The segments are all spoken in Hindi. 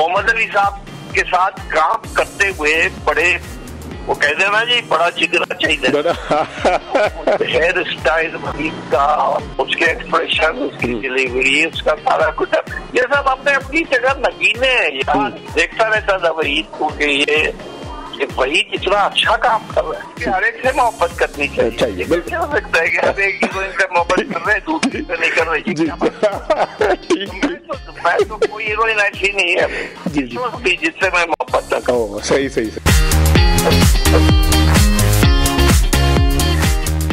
मोहम्मद अली साहब के साथ काम करते हुए बड़े, वो कहते हैं ना जी, बड़ा जिगरा चाहिए। हेयर स्टाइल का, उसके एक्सप्रेशन, उसकी डिलीवरी, उसका सारा कुछ, ये सब अपने अपनी जगह नगीने हैं यार। देखता रहता था वहीद को कि ये वहीद इतना अच्छा काम कर रहा है, हर एक से मोहब्बत करनी चाहिए। क्या हो सकता है कि हर एक हीरोइन से मोहब्बत कर रहे हैं, दूसरी से नहीं कर रहे। मैं तो कोई हीरोइन ऐसी नहीं है जिससे मैं मोहब्बत करता हूँ। सही।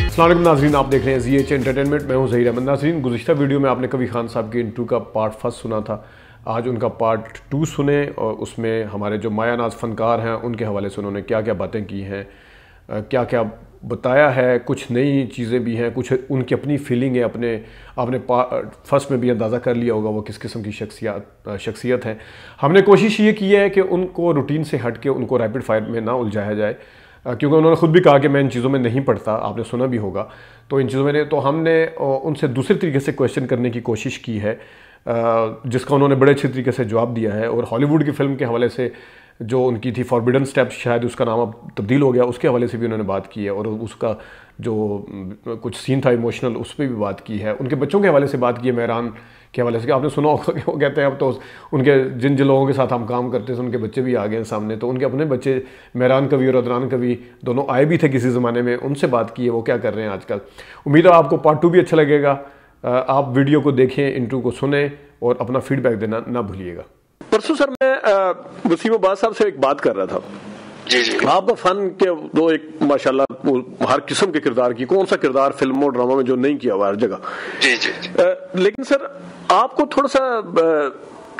अस्सलाम वालेकुम नाज़रीन, आप देख रहे हैं ZH एंटरटेनमेंट। मैं हूं ज़हीर अहमद। नाज़रीन, गुज़िश्ता वीडियो में आपने कवी खान साहब के इंटरव्यू का पार्ट 1 सुना था। आज उनका पार्ट 2 सुने और उसमें हमारे जो माया नाज फनकार हैं उनके हवाले से उन्होंने क्या क्या बातें की हैं, क्या क्या बताया है। कुछ नई चीज़ें भी हैं, कुछ उनकी अपनी फीलिंग है। आपने फर्स्ट में भी अंदाज़ा कर लिया होगा वो किस किस्म की शख्सियत है। हमने कोशिश ये की है कि उनको रूटीन से हट के उनको रैपिड फायर में ना उलझाया जाए, क्योंकि उन्होंने खुद भी कहा कि मैं इन चीज़ों में नहीं पढ़ता, आपने सुना भी होगा। तो इन चीज़ों में तो हमने उनसे दूसरे तरीके से क्वेश्चन करने की कोशिश की है, जिसका उन्होंने बड़े अच्छे तरीके से जवाब दिया है। और हॉलीवुड की फ़िल्म के हवाले से जो उनकी थी फॉरबिडन स्टेप्स, शायद उसका नाम अब तब्दील हो गया, उसके हवाले से भी उन्होंने बात की है। और उसका जो कुछ सीन था इमोशनल, उस पर भी बात की है। उनके बच्चों के हवाले से बात की है, मेहरान के हवाले से। आपने सुना होगा कि वो कहते हैं अब तो उनके जिन लोगों के साथ हम काम करते थे उनके बच्चे भी आ गए हैं सामने। तो उनके अपने बच्चे मेहरान कवि और अदनान कवि दोनों आए भी थे किसी ज़माने में, उनसे बात की है वो क्या कर रहे हैं आजकल। उम्मीद है आपको पार्ट 2 भी अच्छा लगेगा। आप वीडियो को देखें, इंटरव्यू को सुने और अपना फीडबैक देना ना भूलिएगा। परसों सर मैं वसीम अब्बास साहब से एक बात कर रहा था। जी। आपका फन के दो एक माशाल्लाह हर किस्म के किरदार की, कौन सा किरदार फिल्म और ड्रामा में जो नहीं किया हुआ हर जगह। जी। लेकिन सर आपको थोड़ा सा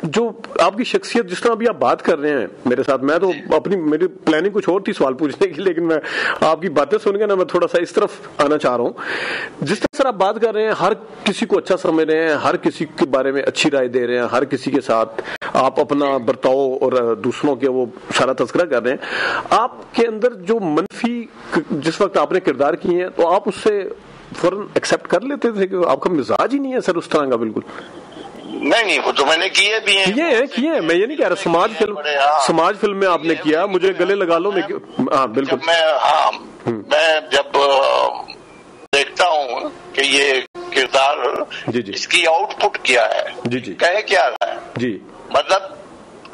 जो आपकी शख्सियत, जिस तरह अभी आप बात कर रहे हैं मेरे साथ, मैं तो मेरी प्लानिंग कुछ और थी सवाल पूछने की, लेकिन मैं आपकी बातें सुन के ना मैं थोड़ा सा इस तरफ आना चाह रहा हूं। जिस तरह सर आप बात कर रहे हैं, हर किसी को अच्छा समझ रहे हैं, हर किसी के बारे में अच्छी राय दे रहे हैं, हर किसी के साथ आप अपना बर्ताव और दूसरों के वो सारा तस्करा कर रहे हैं। आपके अंदर जो मनफी जिस वक्त आपने किरदार किए हैं, तो आप उससे फौरन एक्सेप्ट कर लेते थे कि आपका मिजाज ही नहीं है सर उस तरह का? बिल्कुल नहीं, वो तो मैंने किए भी हैं। किए हैं, मैं ये नहीं कह रहा। समाज फिल्म में आपने किया, मुझे गले लगा लो में। हाँ बिल्कुल। मैं जब देखता हूँ कि ये किरदार इसकी आउटपुट क्या है, कहे क्या रहा है जी, मतलब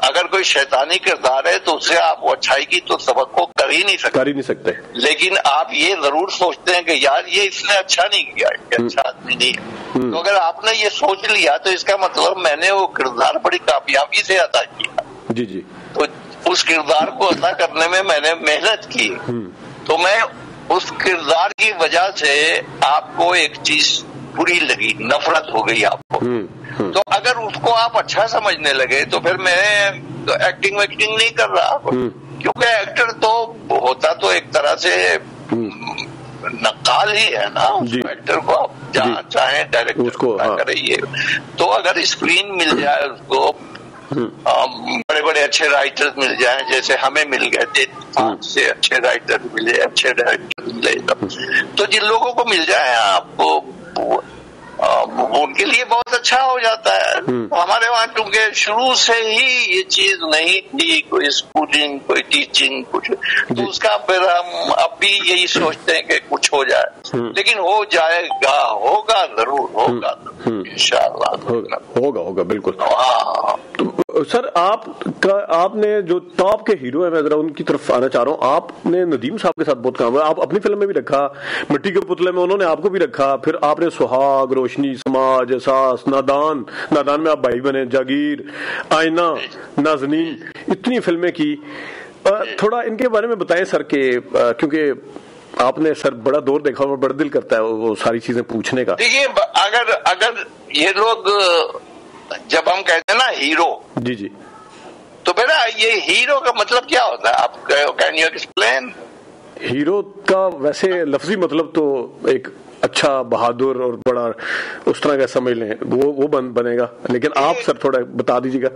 अगर कोई शैतानी किरदार है तो उससे आप अच्छाई की तो तवक्को कर ही नहीं सकते। लेकिन आप ये जरूर सोचते हैं कि यार ये इसने अच्छा नहीं किया, अच्छा आदमी नहीं है। तो अगर आपने ये सोच लिया तो इसका मतलब मैंने वो किरदार बड़ी कामयाबी से अदा किया। जी। तो उस किरदार को अदा करने में मैंने मेहनत की, तो मैं उस किरदार की वजह से आपको एक चीज बुरी लगी, नफरत हो गई आपको। तो अगर उसको आप अच्छा समझने लगे तो फिर मैं तो एक्टिंग नहीं कर रहा, क्योंकि एक्टर तो होता तो एक तरह से नक्काल ही है ना। एक्टर को आप जहाँ चाहे डायरेक्टर को करिए। तो अगर स्क्रीन मिल जाए उसको, बड़े बड़े अच्छे राइटर्स मिल जाएं, जैसे हमें मिल गए थे, 5 से अच्छे राइटर मिले, अच्छे डायरेक्टर मिले, तो जिन लोगों को मिल जाए आपको उनके लिए बहुत अच्छा हो जाता है। हमारे वहाँ क्योंकि शुरू से ही ये चीज नहीं थी, कोई स्कूलिंग, कोई टीचिंग, कुछ, तो उसका फिर हम अब भी यही सोचते हैं कि कुछ हो जाए, लेकिन हो जाएगा, होगा जरूर, होगा इंशाअल्लाह, होगा बिल्कुल। तो सर आपने जो टॉप के हीरो है, मैं जरा उनकी तरफ आना चाह रहा हूँ। आपने नदीम साहब के साथ बहुत काम है, आप अपनी फिल्म में भी रखा, मिट्टी के पुतले में उन्होंने आपको भी रखा, फिर आपने सुहाग, रोशनी, समाज, एहसास, नादान में आप भाई बने, जागीर, आईना, नाज़नीन, इतनी फिल्में की। थोड़ा इनके बारे में बताएं सर के, क्योंकि आपने सर बड़ा दौर देखा और बड़ा दिल करता है वो सारी चीजें पूछने का। देखिए, अगर ये लोग जब हम कहते हैं ना हीरो, जी, तो बेटा ये हीरो का मतलब क्या होता है? आप कैन यू एक्सप्लेन? हीरो का वैसे लफ्जी मतलब तो एक अच्छा, बहादुर और बड़ा उस तरह का समझ लें, वो बनेगा। लेकिन आप सर थोड़ा बता दीजिएगा।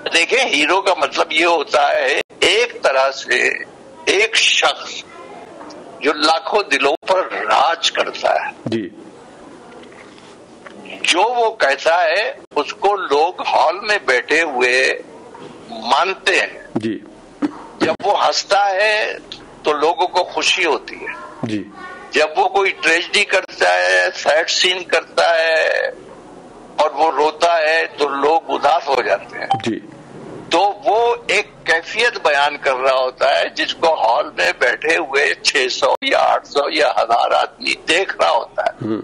देखिए, हीरो का मतलब ये होता है एक तरह से एक शख्स जो लाखों दिलों पर राज करता है जी, जो वो कहता है उसको लोग हॉल में बैठे हुए मानते हैं जी। जब वो हंसता है तो लोगों को खुशी होती है जी। जब वो कोई ट्रेजेडी करता है, सैड सीन करता है और वो रोता है तो लोग उदास हो जाते हैं जी। तो वो एक कैफियत बयान कर रहा होता है जिसको हॉल में बैठे हुए 600 या 800 या 1000 आदमी देख रहा होता है।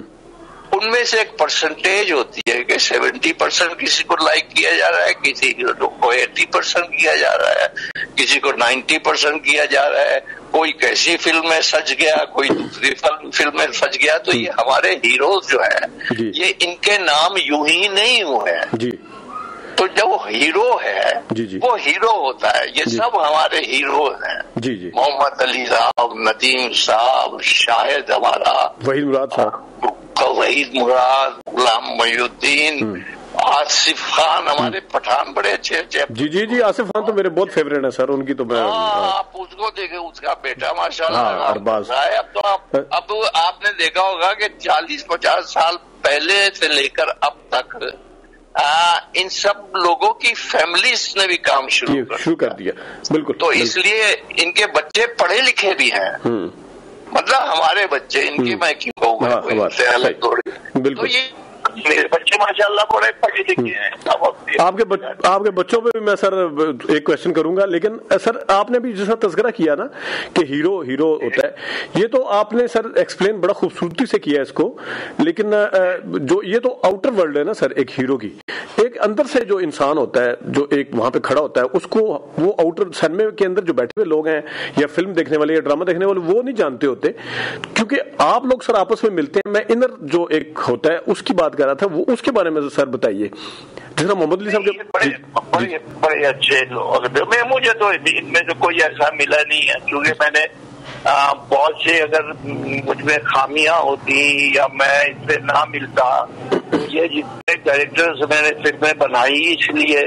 उनमें से एक परसेंटेज होती है कि 70% किसी को लाइक किया जा रहा है, किसी को 80% किया जा रहा है, किसी को 90% किया जा रहा है, कोई कैसी फिल्म में सज गया, कोई दूसरी फिल्म में सज गया। तो ये हमारे हीरोज जो है ये इनके नाम यूं ही नहीं हुए हैं जी। तो जो हीरो है जी जी। वो हीरो होता है। ये सब हमारे हीरोज हैं जी जी। मोहम्मद अली साहब, नदीम साहब, शाहिद हमारा, वहीद मुराद साहब, वहीद मुराद, गुलाम मोहिउद्दीन, आसिफ खान, हमारे पठान बड़े अच्छे। जी जी जी। आसिफ खान तो मेरे बहुत फेवरेट है सर, उनकी तो मैं आप उसको देखे, उसका बेटा माशाल्लाह अरबाज। अब तो आपने देखा होगा कि 40-50 साल पहले से लेकर अब तक इन सब लोगों की फैमिलीज ने भी काम शुरू कर दिया। बिल्कुल। तो इसलिए इनके बच्चे पढ़े लिखे भी हैं, मतलब हमारे बच्चे, इनकी मैं क्यों कहूँगा अलग थोड़ी। तो ये मेरे बच्चे माशाल्लाह बड़े पढ़े लिखे हैं। आपके बच्चों पे भी मैं सर एक क्वेश्चन करूंगा, लेकिन सर आपने भी जैसा तज़किरा किया ना कि हीरो होता है, ये तो आपने सर एक्सप्लेन बड़ा खूबसूरती से किया इसको, लेकिन जो ये तो आउटर वर्ल्ड है ना सर एक हीरो की, एक अंदर से जो इंसान होता है जो एक वहां पे खड़ा होता है उसको वो आउटर सिनेमा के अंदर जो बैठे हुए लोग हैं या फिल्म देखने वाले या ड्रामा देखने वाले वो नहीं जानते होते, क्योंकि आप लोग सर आपस में मिलते हैं। मैं इनर जो एक होता है उसकी बात कर रहा था, वो उसके बारे में सर बताइए। जिस मोहम्मद अली साहब के बड़े अच्छे लोग, मुझे तो इनमें तो कोई ऐसा मिला नहीं है, क्योंकि मैंने बहुत से अगर मुझमें खामियां होती या मैं इससे ना मिलता, ये जितने डायरेक्टर्स मैंने फिल्में बनाई इसलिए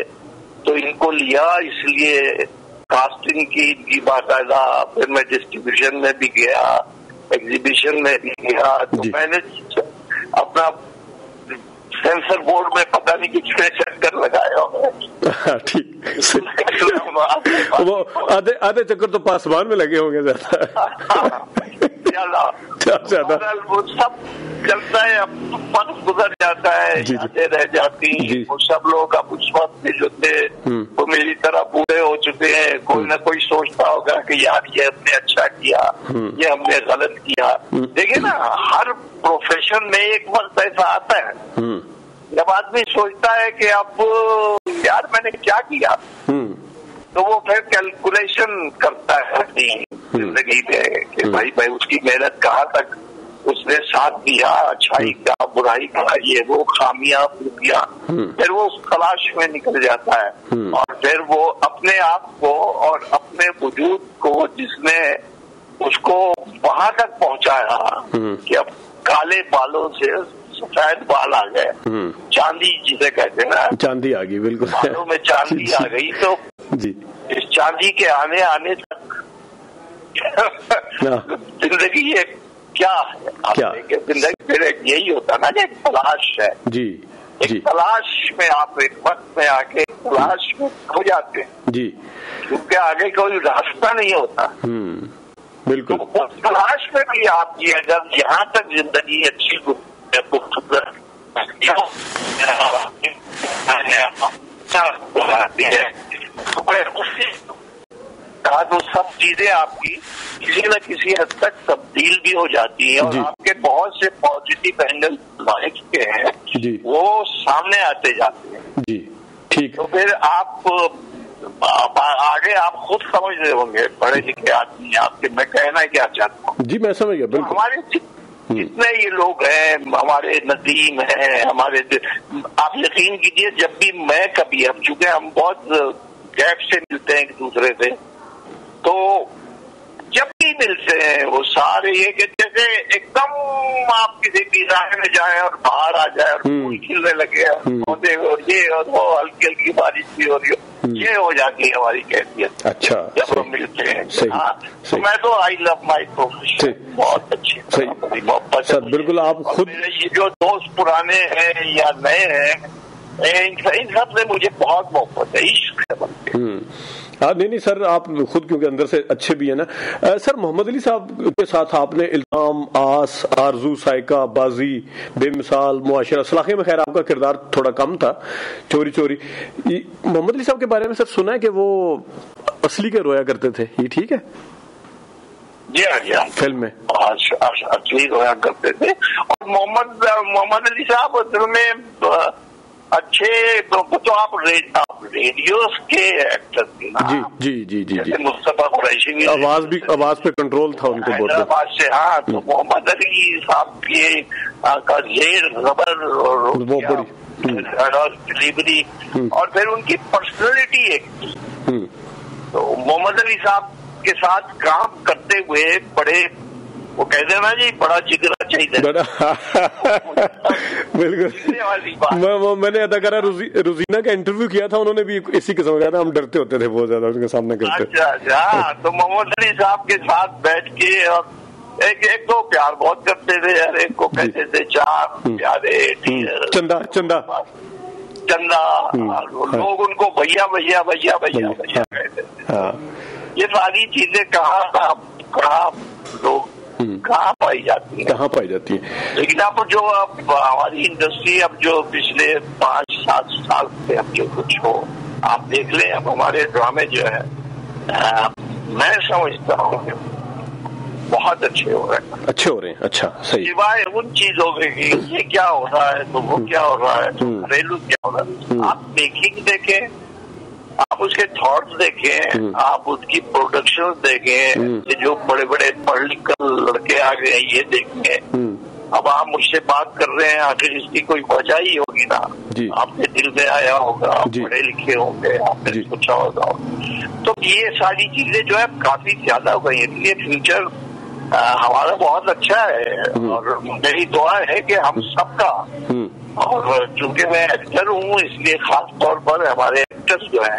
तो इनको लिया, इसलिए कास्टिंग की इनकी बाकायदा, फिर मैं डिस्ट्रीब्यूशन में भी गया, एग्जीबिशन में भी गया, तो मैंने अपना सेंसर बोर्ड में पता नहीं कितने चक्कर लगाया होंगे। ठीक। वो आधे चक्कर तो पासवान में लगे होंगे ज्यादा। वो सब चलता है, मन गुजर जाता है, यादें रह जाती। वो सब लोग अब उस वक्त जो थे वो मेरी तरह बूढ़े हो चुके हैं, कोई ना कोई सोचता होगा कि यार ये हमने अच्छा किया, ये हमने गलत किया। देखिए ना, हर प्रोफेशन में एक वक्त ऐसा आता है जब आदमी सोचता है कि अब यार मैंने क्या किया, तो वो फिर कैलकुलेशन करता है अपनी जिंदगी में कि भाई उसकी मेहनत कहाँ तक उसने साथ दिया, अच्छाई का, बुराई का, ये वो खामियां खूबियां, फिर वो उस तलाश में निकल जाता है और फिर वो अपने आप को और अपने वजूद को, जिसने उसको वहां तक पहुंचाया कि अब काले बालों से सफेद बाल आ गए, चांदी जिसे कहते हैं ना, चांदी आ गई, बिल्कुल बालों में चांदी आ गई। तो जी इस चांदी के आने तक जिंदगी ये क्या है, जिंदगी फिर यही होता ना, एक तलाश है जी। एक तलाश में आप एक वक्त में आके तलाश में खो जाते हैं जी, क्योंकि आगे कोई रास्ता नहीं होता। बिल्कुल। तो उस तलाश में भी आपकी अगर यहाँ तक जिंदगी अच्छी तो सब चीजें आपकी किसी न किसी हद तक तब्दील भी हो जाती है और आपके बहुत से पॉजिटिव एंगल लाइफ के हैं वो सामने आते जाते हैं जी। ठीक। तो फिर आप आगे आप खुद समझ रहे होंगे, पढ़े लिखे आदमी आपके, मैं कहना क्या चाहता हूँ। जी मैं समझ गया, बिल्कुल। हमारे जितने ये लोग हैं, हमारे नदीम हैं, हमारे, आप यकीन कीजिए जब भी मैं कभी, अब चूंकि हम बहुत गैप से मिलते हैं एक दूसरे से, तो जब भी मिलते हैं वो सारे ये कि जैसे एकदम आप किसी पिज़्ज़ा में जाए और बाहर आ जाए और फूल खिलने लगे पौधे और ये और वो हल्की हल्की बारिश भी हो रही हो, ये हो जाती है हमारी कैफियत। अच्छा, जब हम मिलते हैं। हाँ, तो मैं तो आई लव माई प्रोफेशन, बहुत अच्छी मोहब्बत। सर बिल्कुल, आप खुद ये जो दोस्त पुराने हैं या नए हैं, इन सब से मुझे बहुत मोहब्बत है, इश्क है। हाँ, नहीं सर, आप खुद क्योंकि अंदर से अच्छे भी है ना। सर, मोहम्मद अली साहब के साथ आपने इल्जाम, आस, आरजू, साइका, बाजी, बेमिसाल, मुआशरा, सलाखे में खैर आपका किरदार थोड़ा कम था, चोरी चोरी। मोहम्मद अली साहब के बारे में सर सुना है कि वो असली के रोया करते थे, ये ठीक है? जी हाँ, जी हाँ, फिल्म में असली रोया करते थे। और मोहम्मद अली साहब असल में अच्छे तो आप रेडियोस के एक्टर थे ना। जी जी जी जी। मुस्तफा कुरैशी भी आवाज पे कंट्रोल था उनको बहुत आवाज से। हाँ, तो मोहम्मद अली साहब के का जेर खबर और डिलीवरी और फिर उनकी पर्सनैलिटी एक थी। तो मोहम्मद अली साहब के साथ काम करते हुए बड़े, वो कहते हैं ना जी, बड़ा जिगरा चाहिए। बिल्कुल। मैंने अदाकारा रुजीना का इंटरव्यू किया था, उन्होंने भी इसी किस्म का, हम डरते होते थे बहुत ज्यादा उनके सामने करते। अच्छा, तो मोहम्मद अली साहब के साथ बैठ के एक तो प्यार बहुत करते थे, हर एक को कहते थे चार प्यारे, चंदा चंदा चंदा, लोग उनको भैया भैया भैया भैया भैया कहते थे। ये सारी चीजें कहाँ लोग कहाँ पाई जाती है। लेकिन अब हमारी इंडस्ट्री अब जो पिछले 5-7 साल से अब जो कुछ हो, आप देख लें, अब हमारे ड्रामे जो है मैं समझता हूँ बहुत अच्छे हो रहे हैं। अच्छा, सही। सिवाय उन चीजों में कि ये क्या हो रहा है तो वो क्या हो रहा है, तो घरेलू क्या हो रहा है, आप मेकिंग देखें, आप उसके थॉट्स देखें, आप उसकी प्रोडक्शन देखें, जो बड़े बड़े पढ़ लिख कर लड़के आ गए हैं ये देखें। अब आप मुझसे बात कर रहे हैं, आखिर इसकी कोई वजह ही होगी ना, आपके दिल में आया होगा, आप पढ़े लिखे होंगे, आपने सोचा होगा। तो ये सारी चीजें जो है काफी ज्यादा हो गई है, इसलिए फ्यूचर हमारा बहुत अच्छा है। और मेरी दुआ है कि हम सबका, और चूंकि मैं एक्टर हूँ इसलिए खास तौर पर हमारे एक्टर्स जो है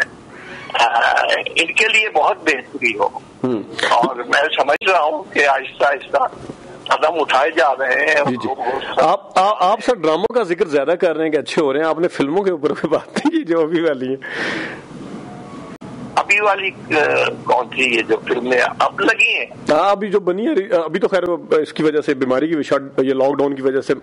इनके लिए बहुत बेहतरी हो। और मैं समझ रहा हूँ कि आहिस्ता आहिस्ता कदम उठाए जा रहे हैं। जी। आप सर ड्रामों का जिक्र ज्यादा कर रहे हैं कि अच्छे हो रहे हैं, आपने फिल्मों के ऊपर कोई बात नहीं की जो अभी वाली है? अभी वाली कौन सी, ये जो फिल्में अब लगी हैं? हाँ, अभी जो बनी है, अभी तो खैर इसकी वजह से, बीमारी की ये लॉकडाउन की वजह से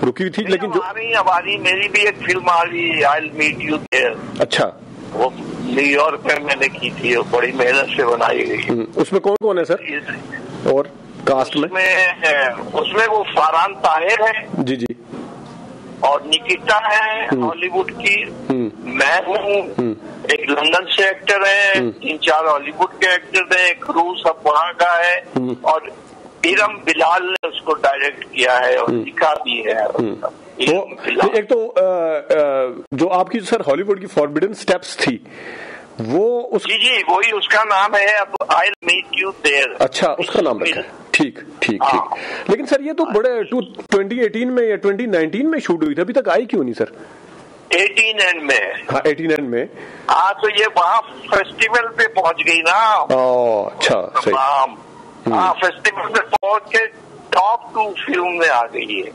रुकी हुई थी, लेकिन जो हमारी मेरी भी एक फिल्म आ रही, I will meet you there. अच्छा, वो न्यूयॉर्क में मैंने की थी, वो बड़ी मेहनत से बनाई गई। उसमें कौन कौन है सर और कास्ट में? उसमें वो फरहान ताहिर है। जी जी। और निकिता है हॉलीवुड की, मैं हूँ, एक लंदन से एक्टर है, 3-4 हॉलीवुड के एक्टर हैं, एक क्रू सब वहाँ का है, और इरम बिलाल ने उसको डायरेक्ट किया है और लिखा भी है। तो एक तो जो आपकी सर हॉलीवुड की फॉरबिडन स्टेप्स थी, वो जी वही उसका नाम है, अब I will meet you there. अच्छा, उसका नाम रखा है। ठीक। लेकिन सर ये तो बड़े 2018 में या 2019 में शूट हुई थी, अभी तक आई क्यों नहीं सर? 18 में। हाँ, 18 में। हाँ, तो ये वहाँ फेस्टिवल पे पहुँच गई ना। अच्छा, सही। हाँ, फेस्टिवल पे पहुँच के टॉप 2 फिल्म में आ गई है।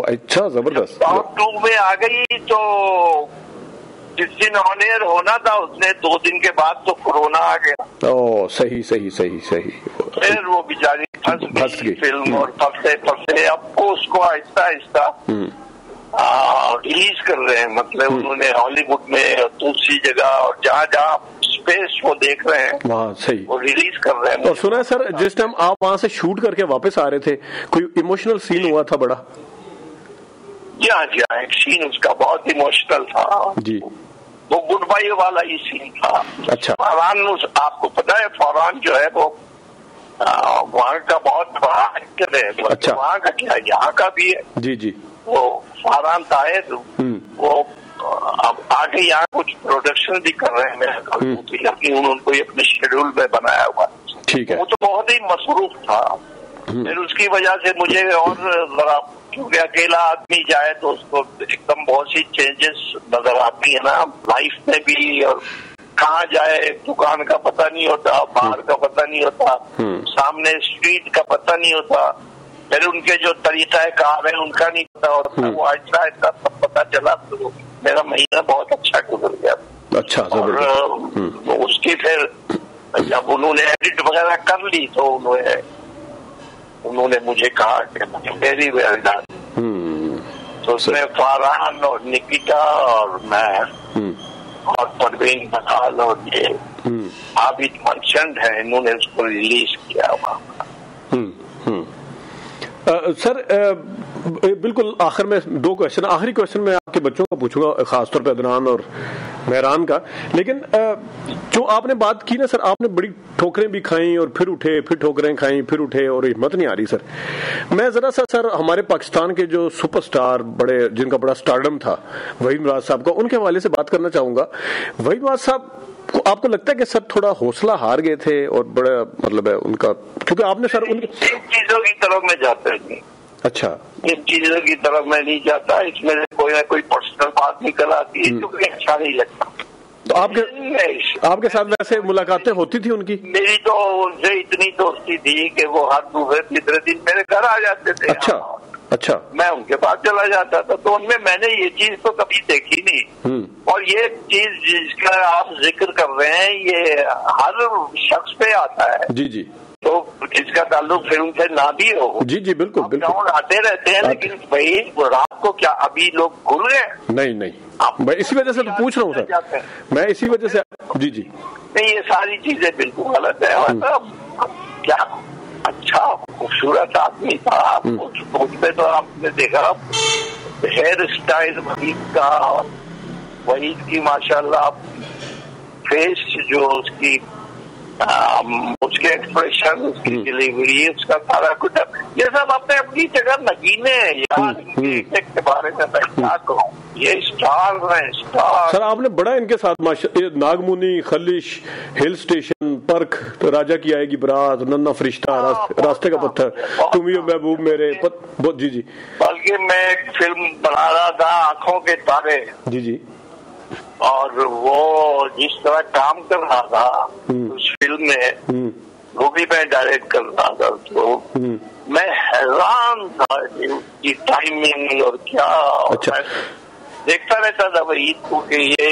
अच्छा, जबरदस्त। टॉप 2 में आ गई, तो जिस दिन ऑन एयर होना था उसने 2 दिन के बाद तो कोरोना आ गया। सही। फिर वो बेचारी फंस गई फिल्म, और फंसे अब उसको आहिस्ता आहिस्ता रिलीज कर रहे हैं। मतलब उन्होंने हॉलीवुड में दूसरी जगह और जहाँ स्पेस वो देख रहे हैं वहाँ सही वो रिलीज कर रहे हैं। और सुना है सर, जिस टाइम आप वहाँ से शूट करके वापस आ रहे थे, कोई इमोशनल सीन हुआ था बड़ा? जी हाँ, एक सीन उसका बहुत इमोशनल था जी, वो गुड बाई वाला ही सीन था। अच्छा। फरहान, आपको पता है फरहान जो है वो वहाँ का बहुत बड़ा एक्टर है। अच्छा। वहाँ का क्या, यहाँ का भी है। जी। वो फरहान ताहिर, वो अब आगे यहाँ कुछ प्रोडक्शन भी कर रहे हैं मेरे, उनको अपने शेड्यूल में बनाया हुआ। ठीक है। वो तो बहुत ही मसरूफ था, फिर उसकी वजह से मुझे और जरा, क्योंकि अकेला आदमी जाए तो उसको एकदम बहुत सी चेंजेस नजर आती है ना लाइफ में भी, और कहाँ जाए, दुकान का पता नहीं होता, बाहर का पता नहीं होता, सामने स्ट्रीट का पता नहीं होता, फिर उनके जो तरीका कार है उनका नहीं पता होता। वो आहिस्ता आहिस्ता सब पता चला, तो मेरा महीना बहुत अच्छा गुजर गया। अच्छा, और उसकी फिर जब उन्होंने एडिट वगैरह कर ली तो उन्होंने मुझे कहा कि वेरी वेल डन। तो उसमें फरहान और निकिता और मैं और परवीन बहाल और ये आबिद मर्चेंट है, इन्होंने उसको रिलीज किया हुआ। सर बिल्कुल आखिर में दो क्वेश्चन, आखिरी क्वेश्चन मैं आपके बच्चों का पूछूंगा, खासतौर पे अदनान और मेहरान का। लेकिन जो आपने बात की ना सर, आपने बड़ी ठोकरें भी खाई और फिर उठे, फिर ठोकरें खाई, फिर उठे और हिम्मत नहीं आ रही सर। मैं जरा सा सर हमारे पाकिस्तान के जो सुपरस्टार बड़े, जिनका बड़ा स्टारडम था, वहीद मुराद साहब का, उनके हवाले से बात करना चाहूंगा। वहीद मुराद साहब आपको लगता है कि सर थोड़ा हौसला हार गए थे और बड़ा मतलब है उनका, क्योंकि आपने सर उनकी चीजों की तरफ में जाते नहीं। अच्छा, इन चीजों की तरफ मैं नहीं जाता, इसमें कोई ना कोई पर्सनल बात निकल आती है क्योंकि अच्छा नहीं लगता। तो आपके साथ वैसे मुलाकातें होती थी उनकी? मेरी तो उनसे इतनी दोस्ती थी कि वो हर दूसरे तीसरे दिन मेरे घर आ जाते थे। अच्छा, मैं उनके पास चला जाता था। तो उनमें मैंने ये चीज तो कभी देखी नहीं। और ये चीज जिसका आप जिक्र कर रहे हैं ये हर शख्स पे आता है। जी जी। तो जिसका ताल्लुक फिल्म से ना भी हो, जी जी बिल्कुल बिल्कुल आते रहते हैं, लेकिन भाई रात को क्या अभी लोग भूल गए? नहीं, मैं इसी वजह से तो पूछ रहा हूँ सर, मैं इसी वजह से। जी जी। नहीं, ये सारी चीजें बिल्कुल गलत है। मतलब क्या अच्छा खूबसूरत आदमी था, उसमें तो आपने देखा हेयर स्टाइल वहीद की माशाल्लाह, फेस जो उसकी उसके एक्सप्रेशन, उसकी डिलीवरी, उसका सारा कुछ, ये सब अपने अपनी जगह नगीने हैं यार। के बारे में मैं क्या कहूँ, ये स्टार है स्टार। सर आपने बड़ा इनके साथ नागमुनी, खलिश, हिल स्टेशन, परख, तो राजा की आएगी बारात, नन्ना फरिश्ता, रास्ते का पत्थर, तुम ही महबूब मेरे जी जी। बल्कि मैं एक फिल्म बना रहा था आंखों के तारे। जी जी। और वो जिस तरह काम कर रहा था उस फिल्म में, वो भी मैं डायरेक्ट कर रहा था, तो मैं हैरान था कि टाइमिंग और क्या। अच्छा। मैं देखता रहता था वहीद को कि ये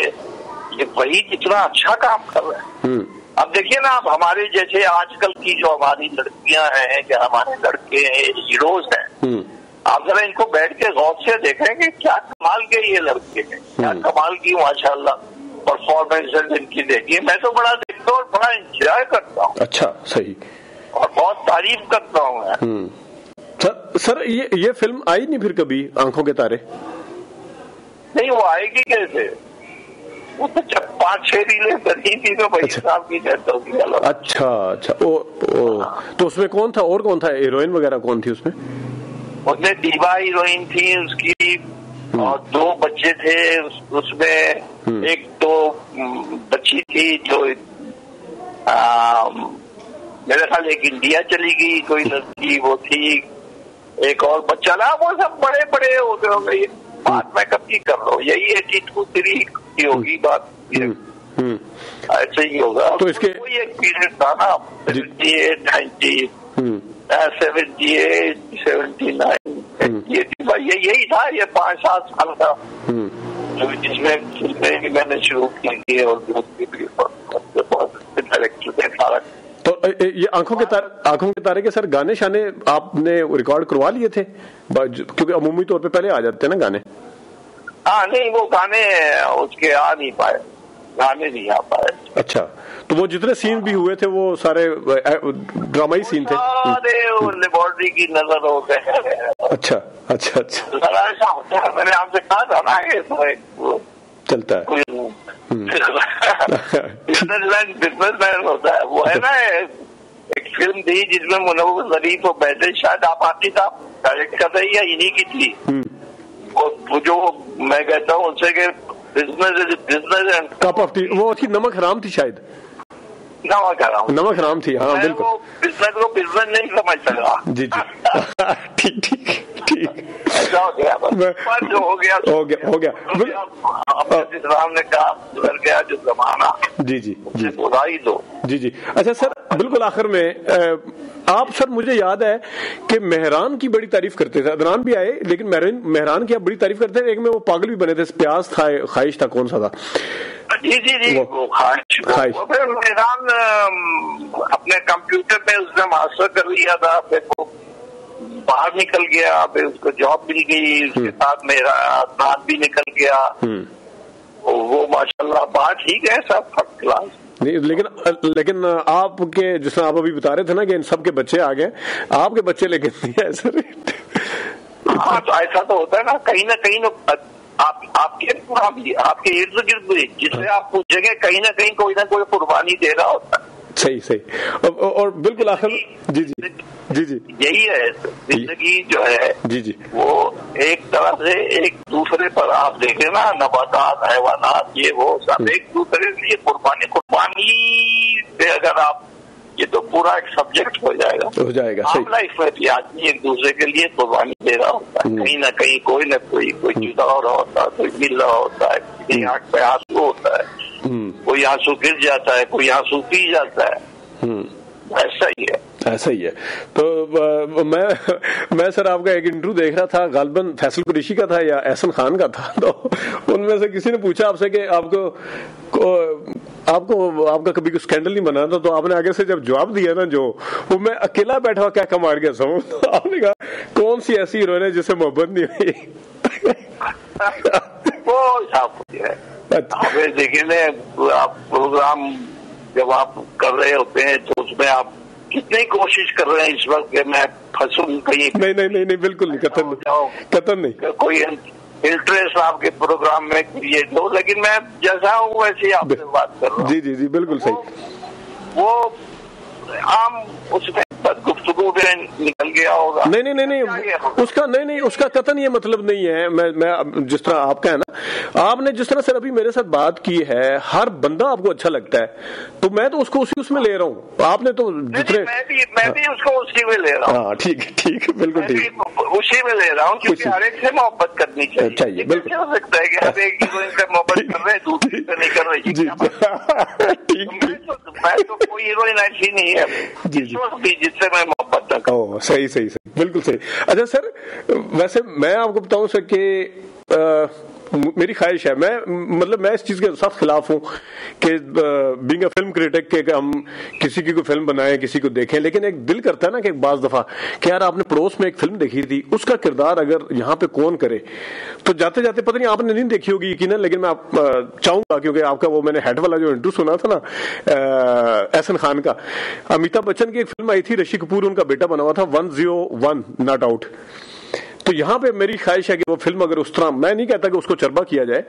वहीद इतना अच्छा काम कर रहा है। अब देखिए ना, आप हमारे जैसे आजकल की जो हमारी लड़कियां हैं या हमारे लड़के हीरोज हैं, आप जरा इनको बैठ के गौर से देखें कि क्या कमाल के ये लड़के हैं, क्या कमाल की माशाल्लाह परफॉर्मेंस इनकी देखिए। मैं तो बड़ा देखता हूँ और बड़ा एंजॉय करता हूँ। अच्छा, सही। और बहुत तारीफ करता हूँ मैं। सर ये फिल्म आई नहीं फिर कभी, आंखों के तारे? नहीं, वो आएगी कैसे? वो तो जब 5-6 रीलें बनी थी तो भाई साहब की डेथ होगी। अच्छा। तो उसमें कौन था, और कौन था, हीरोइन वगैरह कौन थी उसमें? उसमें दीवा हीरोइन थी उसकी, और 2 बच्चे थे उसमें। एक तो बच्ची थी जो मेरे ख्याल एक इंडिया चली गई कोई लड़की, वो थी। एक और बच्चा ना, वो सब बड़े बड़े होते होंगे। बात मैं कब की कर रहा हूँ, यही 82-83 की होगी बात। ऐसे ही होगा। तो इसके कोई एक पीरियड था ना, 78, 90, 78, 79, यही था। ये 5-7 साल का जिसमें फिल्में मैंने शुरू की थी और डायरेक्टर थे सारा। तो ये आंखों के तारे के सर गाने शाने आपने रिकॉर्ड करवा लिए थे? क्योंकि अमूमी तौर पे पहले आ जाते हैं ना गाने। हाँ, नहीं वो गाने उसके आ नहीं पाए, गाने नहीं आ पाए। अच्छा, तो वो जितने सीन भी हुए थे वो सारे ड्रामाई सीन थे? वो लेबोरेटरी की नजर हो गए। अच्छा। ऐसा होता है, मैंने आपसे कहा था ना कि वो चलता है। बिजनेसमैन होता है वो। है ना, एक फिल्म थी जिसमें मुनव्वर शरीफ और बैठे, शायद आप आती था डायरेक्ट कर रही या इन्हीं की थी। वो जो मैं कहता हूँ उनसे कि business and cup of T, वो थी नमक हराम थी शायद। नमक हराम थी, हाँ बिल्कुल। बिजनेस को बिजनेस नहीं समझ सका। जी ठीक। ऐसा हो गया, जो हो गया। ने कहा गुजर गया जो जमाना। जी बुरा ही दो। जी। अच्छा सर, बिल्कुल आखिर में आप सर, मुझे याद है कि मेहरान की बड़ी तारीफ करते थे, अदनान भी आए, लेकिन मेहरान की आप बड़ी तारीफ करते थे। एक में वो पागल भी बने थे, प्यास था, ख्वाहिश था, कौन सा था? जी जी जी, वो ख्वाहिश। फिर मेहरान अपने कंप्यूटर पे उसने मास्टर कर लिया था, फिर वो बाहर निकल गया, फिर उसको जॉब मिल गई, उसके साथ मेरा अदनान भी निकल गया। वो माशाल्लाह बात ठीक है, सब फर्स्ट क्लास। नहीं, लेकिन आपके, जिसमें आप अभी बता रहे थे ना कि इन सब के बच्चे आ गए, आपके बच्चे लेकिन नहीं है सर। हाँ, तो ऐसा तो होता है ना, कहीं ना आपके इर्द गिर्द भी, जिससे आप पूछेंगे, कहीं ना कहीं कोई ना कोई कुर्बानी दे रहा होता है। सही। और बिल्कुल आखिर जी जी जी जी यही है जिंदगी जो है। जी जी, वो एक तरह से एक दूसरे पर आप देखें ना, नबातात, हैवानात, ये वो सब एक दूसरे के लिए कुर्बानी पे अगर आप, ये तो पूरा एक सब्जेक्ट हो जाएगा। आम लाइफ में भी आदमी एक दूसरे के लिए कुर्बानी दे रहा होता है, कहीं ना कहीं कोई ना कोई जुदा हो रहा होता है, कोई मिल रहा होता है, किसी आंख पे आंसू होता है, कोई आंसू गिर जाता है, कोई आंसू पी जाता है। ऐसा ही है। तो मैं सर आपका एक इंटरव्यू देख रहा था, गालिबन फैसल कुरैशी का था या एहसन खान का था, तो उनमें से किसी ने पूछा आपसे कि आपका कभी कोई स्कैंडल नहीं बना था, तो आपने आगे से जब जवाब दिया ना, जो वो मैं अकेला बैठा हुआ क्या कमार गया समझ, तो आपने कहा कौन सी ऐसी हीरोइन है जिससे मोहब्बत नहीं हुई? वो देखिए, आप प्रोग्राम जब आप कर रहे होते हैं तो उसमें आप कितनी कोशिश कर रहे हैं इस वक्त कि मैं फंसूं कहीं। नहीं, बिल्कुल नहीं, कतन नहीं। कोई इंटरेस्ट आपके प्रोग्राम में क्रिएट हो, लेकिन मैं जैसा हूँ वैसे ही आपसे बात कर रहा हूँ। जी बिल्कुल सही। वो आम उसमें गुफ्तगू में निकल गया होगा। नहीं, उसका कतन ये मतलब नहीं है। मैं जिस तरह आपका है ना, आपने जिस तरह सर अभी मेरे साथ बात की है, हर बंदा आपको अच्छा लगता है, तो मैं तो उसको उसमें ले रहा हूँ। आपने तो जितने मैं भी उसको उसी में ले रहा हूँ। हाँ, ठीक है, बिल्कुल ठीक, उसी में ले रहा हूँ, क्योंकि हर एक से मोहब्बत करनी चाहिए। बिल्कुल हो सकता है कि हर एक हीरोइन से मोहब्बत कर रहे हैं, दूसरी से नहीं कर रही। ठीक, मैं तो कोई हीरोइन ऐसी नहीं है जिससे मैं मोहब्बत न करूं। सही, बिल्कुल सही। अच्छा सर, वैसे मैं आपको बताऊं सर कि मेरी ख्वाहिश है, मैं इस चीज के सख्त खिलाफ हूं कि बीइंग अ फिल्म क्रिटिक के हम किसी की कोई फिल्म बनाएं, किसी को देखें, लेकिन एक दिल करता है ना कि एक बाज दफा कि यार आपने पड़ोस में एक फिल्म देखी थी, उसका किरदार अगर यहाँ पे कौन करे, तो जाते जाते, पता नहीं आपने नहीं देखी होगी यकीनन, लेकिन मैं चाहूंगा, क्योंकि आपका वो मैंने हेड वाला जो इंटरव्यू सुना था ना एहसन खान का, अमिताभ बच्चन की एक फिल्म आई थी, ऋषि कपूर उनका बेटा बना हुआ था, 101 नॉट आउट। तो यहाँ पे मेरी ख्वाहिश है कि वो फिल्म अगर उस तरह, मैं नहीं कहता कि उसको चरबा किया जाए,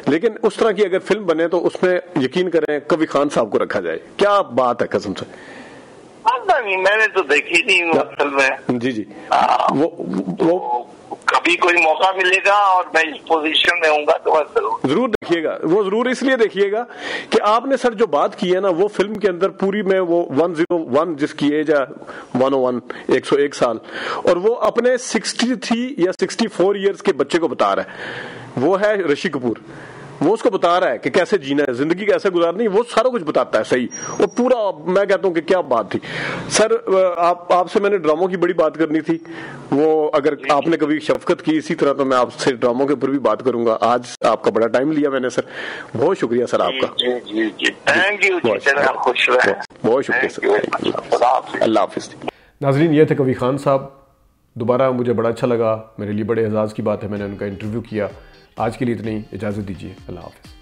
लेकिन उस तरह की अगर फिल्म बने तो उसमें यकीन करें कवि खान साहब को रखा जाए। क्या बात है, कसम से। नहीं, मैंने तो देखी नहीं वो फिल्म। जी वो कभी कोई मौका मिलेगा और मैं इस पोजीशन में होऊंगा तो जरूर देखिएगा। वो जरूर इसलिए देखिएगा कि आपने सर जो बात की है ना, वो फिल्म के अंदर पूरी में वो 101 जिसकी एज है 101 101 साल, और वो अपने 63 या 64 इयर्स के बच्चे को बता रहा है। वो है ऋषि कपूर, वो उसको बता रहा है कि कैसे जीना है, जिंदगी कैसे गुजारनी है, वो सारा कुछ बताता है। सही, और पूरा मैं कहता हूँ कि क्या बात थी सर। आपसे मैंने ड्रामों की बड़ी बात करनी थी, वो अगर आपने कभी शफकत की इसी तरह, तो मैं आपसे ड्रामों के ऊपर भी बात करूंगा। आज आपका बड़ा टाइम लिया मैंने सर, बहुत शुक्रिया सर आपका। थैंक यू, बहुत शुक्रिया सर, अल्लाह हाफिज। नाजरीन, ये थे कवि खान साहब। दोबारा मुझे बड़ा अच्छा लगा, मेरे लिए बड़े एजाज़ की बात है, मैंने उनका इंटरव्यू किया। आज के लिए इतनी इजाज़त दीजिए, अल्लाह हाफ़िज़।